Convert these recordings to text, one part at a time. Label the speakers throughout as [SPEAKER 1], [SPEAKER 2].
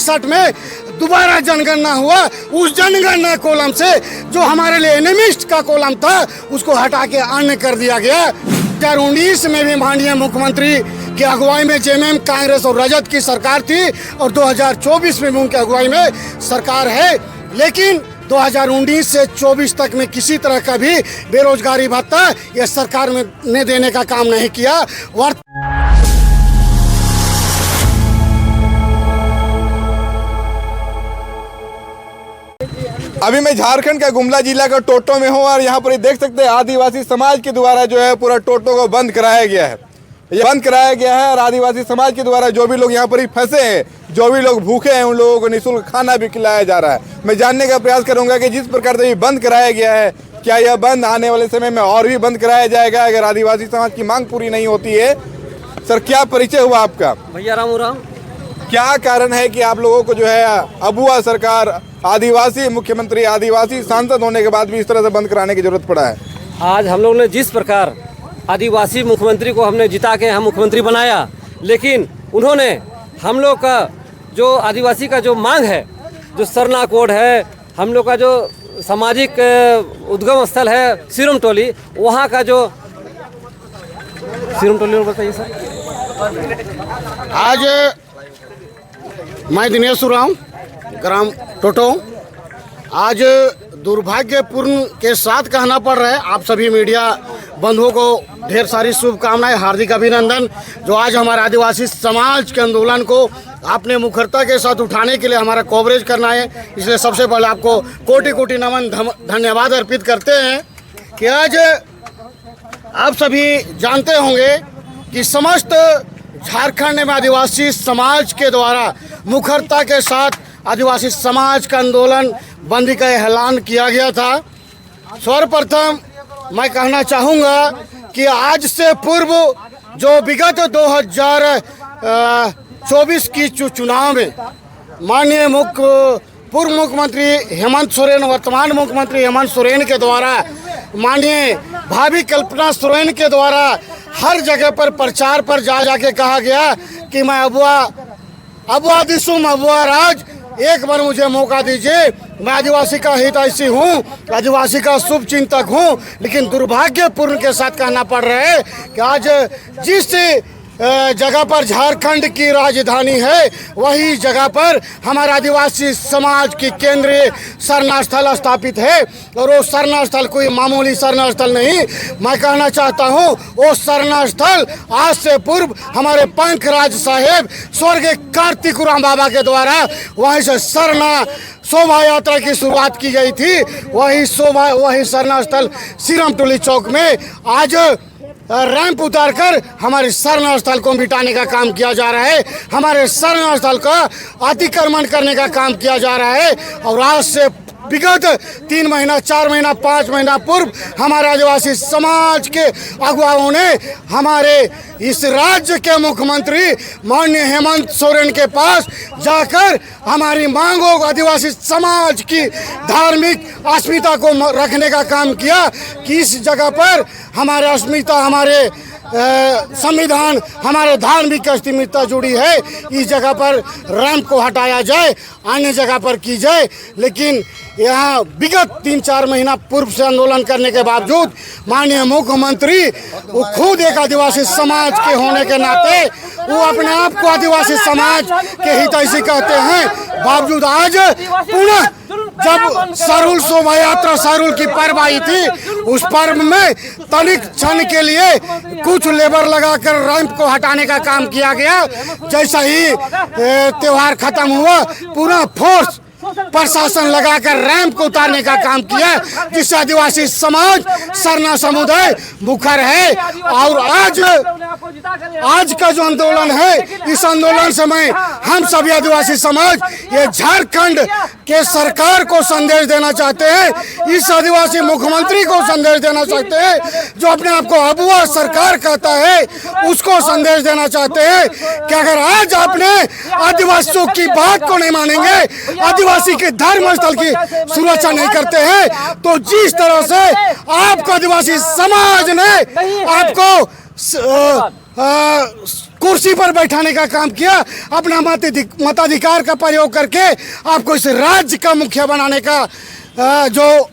[SPEAKER 1] 1961 में दोबारा जनगणना हुआ। उस जनगणना कॉलम से जो हमारे लिए एनिमिस्ट का कॉलम था उसको हटा के अन्य कर दिया गया। 2019 में भी माननीय मुख्यमंत्री की अगुवाई में जेएमएम कांग्रेस और रजत की सरकार थी और 2024 में भी उनकी अगुवाई में सरकार है, लेकिन 2019 से 24 तक में किसी तरह का भी बेरोजगारी भत्ता यह सरकार ने देने का काम नहीं किया।
[SPEAKER 2] अभी मैं झारखंड के गुमला जिला का टोटो में हूँ और यहाँ पर देख सकते हैं आदिवासी समाज के द्वारा जो है पूरा टोटो को बंद कराया गया है। ये बंद कराया गया है और आदिवासी समाज के द्वारा जो भी लोग यहाँ पर ही फंसे हैं, जो भी लोग भूखे हैं, उन लोगों को निःशुल्क खाना भी खिलाया जा रहा है। मैं जानने का प्रयास करूंगा कि जिस प्रकार से ये बंद कराया गया है, क्या यह बंद आने वाले समय में और भी बंद कराया जाएगा अगर आदिवासी समाज की मांग पूरी नहीं होती है। सर, क्या परिचय हुआ आपका?
[SPEAKER 3] भैया राम।
[SPEAKER 2] क्या कारण है कि आप लोगों को जो है अबुआ सरकार, आदिवासी मुख्यमंत्री, आदिवासी सांसद होने के बाद भी इस तरह से बंद कराने की जरूरत पड़ा है?
[SPEAKER 3] आज हम लोग ने जिस प्रकार आदिवासी मुख्यमंत्री को हमने जिता के हम मुख्यमंत्री बनाया, लेकिन उन्होंने हम लोग का जो आदिवासी का जो मांग है, जो सरना कोड है, हम लोग का जो सामाजिक उद्गम स्थल है सिरम टोली, वहाँ का जो सिरम टोली बताइए सर।
[SPEAKER 1] आज मैं दिनेश उरांव, ग्राम टोटो। आज दुर्भाग्यपूर्ण के साथ कहना पड़ रहा है, आप सभी मीडिया बंधुओं को ढेर सारी शुभकामनाएं, हार्दिक अभिनंदन। जो आज हमारे आदिवासी समाज के आंदोलन को आपने मुखरता के साथ उठाने के लिए हमारा कवरेज करना है, इसलिए सबसे पहले आपको कोटि कोटि नमन धन्यवाद अर्पित करते हैं कि आज आप सभी जानते होंगे कि समस्त झारखंड में आदिवासी समाज के द्वारा मुखरता के साथ आदिवासी समाज का आंदोलन बंदी का ऐलान किया गया था। सर्वप्रथम मैं कहना चाहूँगा कि आज से पूर्व जो विगत 2024 की चुनाव में माननीय पूर्व मुख्यमंत्री हेमंत सोरेन, वर्तमान मुख्यमंत्री हेमंत सोरेन के द्वारा, माननीय भाभी कल्पना सोरेन के द्वारा हर जगह पर प्रचार पर जाके कहा गया कि मैं अबुआ दिसुम अबुआ राज, एक बार मुझे मौका दीजिए, मैं आदिवासी का हितैषी हूँ, आदिवासी का शुभ चिंतक हूँ। लेकिन दुर्भाग्यपूर्ण के साथ कहना पड़ रहा है कि आज जिस जगह पर झारखंड की राजधानी है, वही जगह पर हमारा आदिवासी समाज की केंद्रीय शरण स्थल स्थापित है। और वो शरण स्थल कोई मामूली शरण स्थल नहीं, मैं कहना चाहता हूँ वो शरण स्थल आज से पूर्व हमारे पंखराज साहेब स्वर्गीय कार्तिक उरांव बाबा के द्वारा वहीं से शोभा यात्रा की शुरुआत की गई थी। वही शरण स्थल सिरम टोली चौक में आज रैंप उतारकर हमारे शरण स्थल को मिटाने का काम किया जा रहा है, हमारे शरण स्थल का अतिक्रमण करने का काम किया जा रहा है। और आज से विगत 3 महीना, 4 महीना, 5 महीना पूर्व हमारे आदिवासी समाज के अगुवाओं ने हमारे इस राज्य के मुख्यमंत्री माननीय हेमंत सोरेन के पास जाकर हमारी मांगों को, आदिवासी समाज की धार्मिक अस्मिता को रखने का काम किया कि इस जगह पर हमारे अस्मिता, हमारे संविधान, हमारे धार्मिक अस्मिता जुड़ी है, इस जगह पर रैंप को हटाया जाए, अन्य जगह पर की जाए। लेकिन यहाँ विगत 3-4 महीना पूर्व से आंदोलन करने के बावजूद माननीय मुख्यमंत्री वो खुद एक आदिवासी समाज के होने के नाते वो अपने आप को आदिवासी समाज के हितैषी कहते हैं, बावजूद आज पुनः जब सरुल शोभा यात्रा सरुल की पर्व आई थी, उस पर्व में तनिक क्षण के लिए कुछ लेबर लगाकर रैंप को हटाने का काम किया गया। जैसा ही त्योहार खत्म हुआ, पूरा फोर्स प्रशासन लगाकर रैंप को उतारने का काम किया, जिससे आदिवासी समाज, सरना समुदाय मुखर है। और आज का जो आंदोलन है, इस आंदोलन से मैं हम सभी आदिवासी समाज ये झारखंड के सरकार को संदेश देना चाहते हैं, इस आदिवासी मुख्यमंत्री को संदेश देना चाहते हैं, जो अपने आप को अबुआ सरकार कहता है, उसको संदेश देना चाहते हैं कि अगर आज आपने आदिवासियों की बात को नहीं मानेंगे, आदिवासी के धर्म स्थल की सुरक्षा नहीं करते हैं, तो जिस तरह से आपको आदिवासी समाज ने आपको कुर्सी पर बैठाने का काम किया, अपना मताधिकार का प्रयोग करके आपको इस राज्य का मुखिया बनाने का जो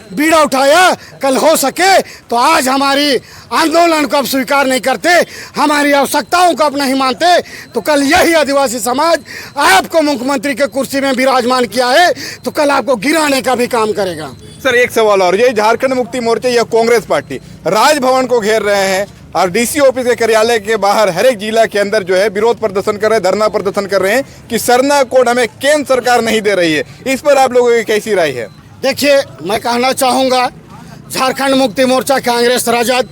[SPEAKER 1] बीड़ा उठाया। कल हो सके तो आज हमारी आंदोलन को आप स्वीकार नहीं करते, हमारी आवश्यकताओं को आप नहीं मानते, तो कल यही आदिवासी समाज आपको मुख्यमंत्री के कुर्सी में विराजमान किया है तो कल आपको गिराने का भी काम करेगा।
[SPEAKER 2] सर एक सवाल और, ये झारखंड मुक्ति मोर्चा या कांग्रेस पार्टी राजभवन को घेर रहे हैं और डीसी ऑफिस के कार्यालय के बाहर हर एक जिला के अंदर जो है विरोध प्रदर्शन कर रहे हैं, धरना प्रदर्शन कर रहे हैं कि सरना कोड हमें केंद्र सरकार नहीं दे रही है। इस पर आप लोगों की कैसी राय है?
[SPEAKER 1] देखिए, मैं कहना चाहूँगा, झारखंड मुक्ति मोर्चा कांग्रेस राजद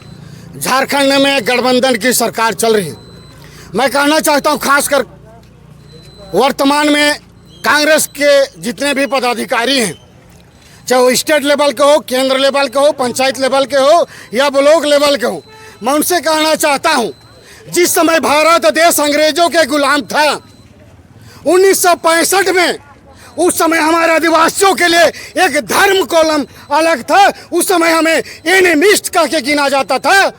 [SPEAKER 1] झारखंड में गठबंधन की सरकार चल रही है। मैं कहना चाहता हूँ खासकर वर्तमान में कांग्रेस के जितने भी पदाधिकारी हैं, चाहे वो स्टेट लेवल के हो, केंद्र लेवल के हो, पंचायत लेवल के हो या ब्लॉक लेवल के हो, मैं उनसे कहना चाहता हूँ, जिस समय भारत देश अंग्रेजों के गुलाम था 1965 में, उस समय हमारे आदिवासियों के लिए एक धर्म कॉलम अलग था। उस समय हमें एनिमिस्ट कह के गिना जाता था।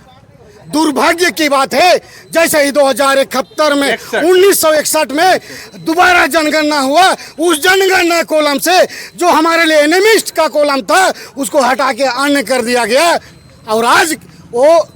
[SPEAKER 1] दुर्भाग्य की बात है, जैसे ही 2071 में 1961 में दोबारा जनगणना हुआ, उस जनगणना कॉलम से जो हमारे लिए एनिमिस्ट का कॉलम था उसको हटा के अन्य कर दिया गया और आज वो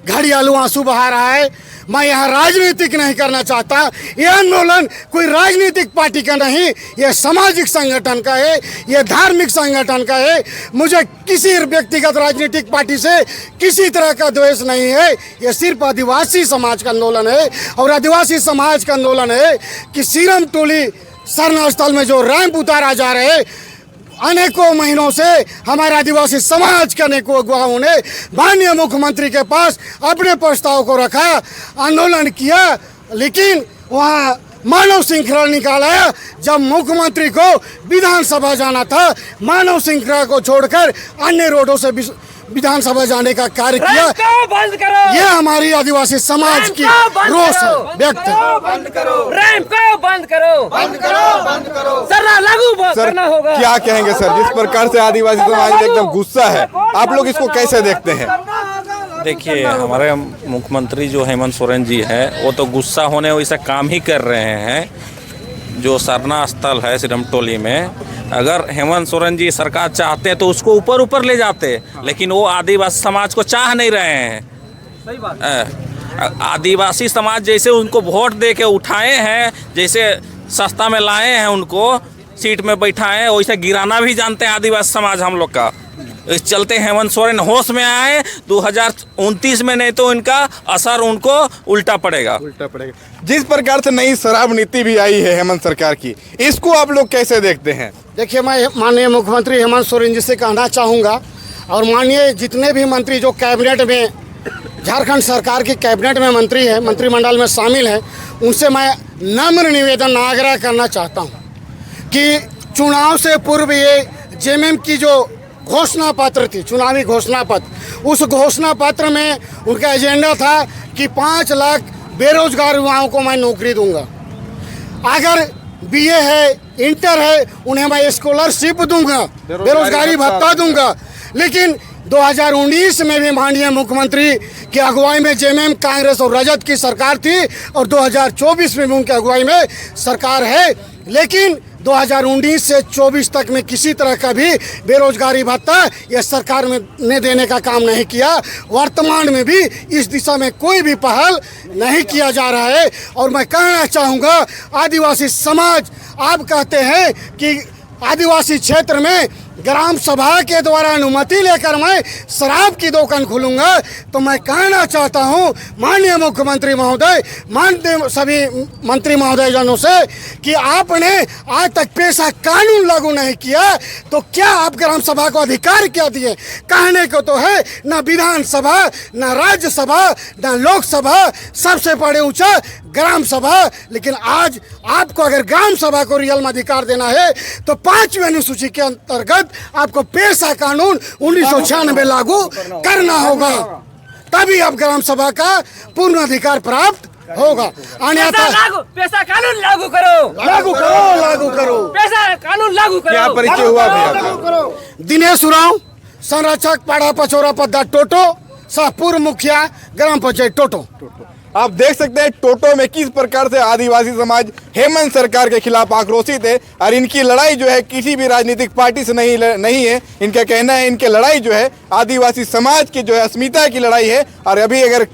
[SPEAKER 1] घड़ियालू आंसू बहा रहा है। मैं यहाँ राजनीतिक नहीं करना चाहता, ये आंदोलन कोई राजनीतिक पार्टी का नहीं, ये सामाजिक संगठन का है, ये धार्मिक संगठन का है। मुझे किसी व्यक्तिगत राजनीतिक पार्टी से किसी तरह का द्वेष नहीं है, ये सिर्फ आदिवासी समाज का आंदोलन है। और आदिवासी समाज का आंदोलन है कि सीरम टोली सरना स्थल में जो रैंप उतारा जा रहे हैं, अनेकों महीनों से हमारे आदिवासी समाज के अनेकों अगुवाओं ने माननीय मुख्यमंत्री के पास अपने प्रस्ताव को रखा, आंदोलन किया, लेकिन वहाँ मानव श्रृंखला निकाला। जब मुख्यमंत्री को विधानसभा जाना था, मानव श्रृंखला को छोड़कर अन्य रोडों से विधानसभा जाने का कार्य किया।
[SPEAKER 3] बंद करो,
[SPEAKER 1] ये हमारी आदिवासी समाज की रोष है, व्यक्त है।
[SPEAKER 3] बंद करो, रैंप को बंद करो, बंद करो, बंद करो, सरना लागू करना होगा।
[SPEAKER 2] क्या कहेंगे सर, जिस प्रकार से आदिवासी समाज में एकदम गुस्सा है, आप लोग इसको कैसे देखते हैं?
[SPEAKER 4] देखिए, हमारे मुख्यमंत्री जो हेमंत सोरेन जी हैं, वो तो गुस्सा होने वैसा काम ही कर रहे हैं। जो सरना स्थल है सिरमटोली में, अगर हेमंत सोरेन जी सरकार चाहते हैं तो उसको ऊपर ऊपर ले जाते, लेकिन वो आदिवासी समाज को चाह नहीं रहे हैं।
[SPEAKER 3] सही बात।
[SPEAKER 4] आदिवासी समाज जैसे उनको वोट दे के उठाए हैं, जैसे सस्ता में लाए हैं, उनको सीट में बैठाए हैं, वैसे गिराना भी जानते हैं आदिवासी समाज हम लोग का। इस चलते हेमंत सोरेन होश में आए, 2029 में नहीं तो इनका असर उनको उल्टा पड़ेगा।
[SPEAKER 2] जिस प्रकार से नई शराब नीति भी आई है हेमंत सरकार की, इसको आप लोग कैसे देखते हैं?
[SPEAKER 1] देखिए, मैं माननीय मुख्यमंत्री हेमंत सोरेन जी से कहना चाहूँगा और माननीय जितने भी मंत्री जो कैबिनेट में, झारखंड सरकार की कैबिनेट में मंत्री हैं, मंत्रिमंडल में शामिल हैं, उनसे मैं नम्र निवेदन आग्रह करना चाहता हूँ कि चुनाव से पूर्व ये जेएमएम की जो घोषणा पत्र थी, चुनावी घोषणा पत्र, उस घोषणा पत्र में उनका एजेंडा था कि 5 लाख बेरोजगार युवाओं को मैं नौकरी दूंगा। अगर बीए है, इंटर है, उन्हें मैं स्कॉलरशिप दूंगा, बेरोजगारी भत्ता दूंगा। लेकिन 2019 में भी माननीय मुख्यमंत्री की अगुवाई में जेएमएम, कांग्रेस और राजद की सरकार थी और 2024 में भी उनकी अगुवाई में सरकार है, लेकिन 2019 से 24 तक में किसी तरह का भी बेरोजगारी भत्ता यह सरकार ने देने का काम नहीं किया। वर्तमान में भी इस दिशा में कोई भी पहल नहीं किया जा रहा है। और मैं कहना चाहूँगा, आदिवासी समाज, आप कहते हैं कि आदिवासी क्षेत्र में ग्राम सभा के द्वारा अनुमति लेकर मैं शराब की दुकान खोलूंगा, तो मैं कहना चाहता हूं माननीय मुख्यमंत्री महोदय, माननीय सभी मंत्री महोदय जनों से कि आपने आज तक पेशा कानून लागू नहीं किया, तो क्या आप ग्राम सभा को अधिकार क्या दिए? कहने को तो है ना विधानसभा, ना राज्यसभा, ना लोकसभा, सबसे बड़े ऊंचा ग्राम सभा। लेकिन आज आपको अगर ग्राम सभा को रियल में अधिकार देना है तो 5वीं अनुसूची के अंतर्गत आपको पेशा कानून 1996 लागू करना होगा, तभी आप ग्राम सभा का पूर्ण अधिकार प्राप्त होगा। अन्यथा
[SPEAKER 3] पेशा कानून लागू करो,
[SPEAKER 1] लागू करो, लागू करो,
[SPEAKER 3] पेशा कानून लागू करो।
[SPEAKER 2] क्या परिचय हुआ भैया?
[SPEAKER 1] दिनेश उरांव, संरक्षक पाड़ा पचौरा पद्दा टोटो, सह पूर्व मुखिया ग्राम पंचायत टोटो।
[SPEAKER 2] आप देख सकते हैं टोटो में किस प्रकार से आदिवासी समाज हेमंत सरकार के खिलाफ आक्रोशित है और इनकी लड़ाई जो है किसी भी राजनीतिक पार्टी से नहीं है। इनका कहना है इनकी लड़ाई जो है आदिवासी समाज की जो है अस्मिता की लड़ाई है। और अभी अगर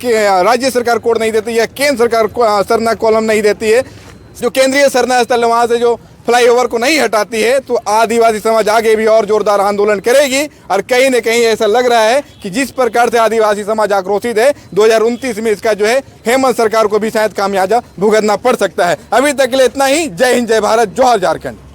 [SPEAKER 2] राज्य सरकार कोड नहीं देती या केंद्र सरकार सरना कॉलम नहीं देती है, जो केंद्रीय सरना स्थल वहाँ से जो फ्लाईओवर को नहीं हटाती है, तो आदिवासी समाज आगे भी और जोरदार आंदोलन करेगी। और कहीं न कहीं ऐसा लग रहा है कि जिस प्रकार से आदिवासी समाज आक्रोशित है 2029 में इसका जो है हेमंत सरकार को भी शायद खामियाजा भुगतना पड़ सकता है। अभी तक के लिए इतना ही। जय हिंद, जय भारत, जोहार झारखंड।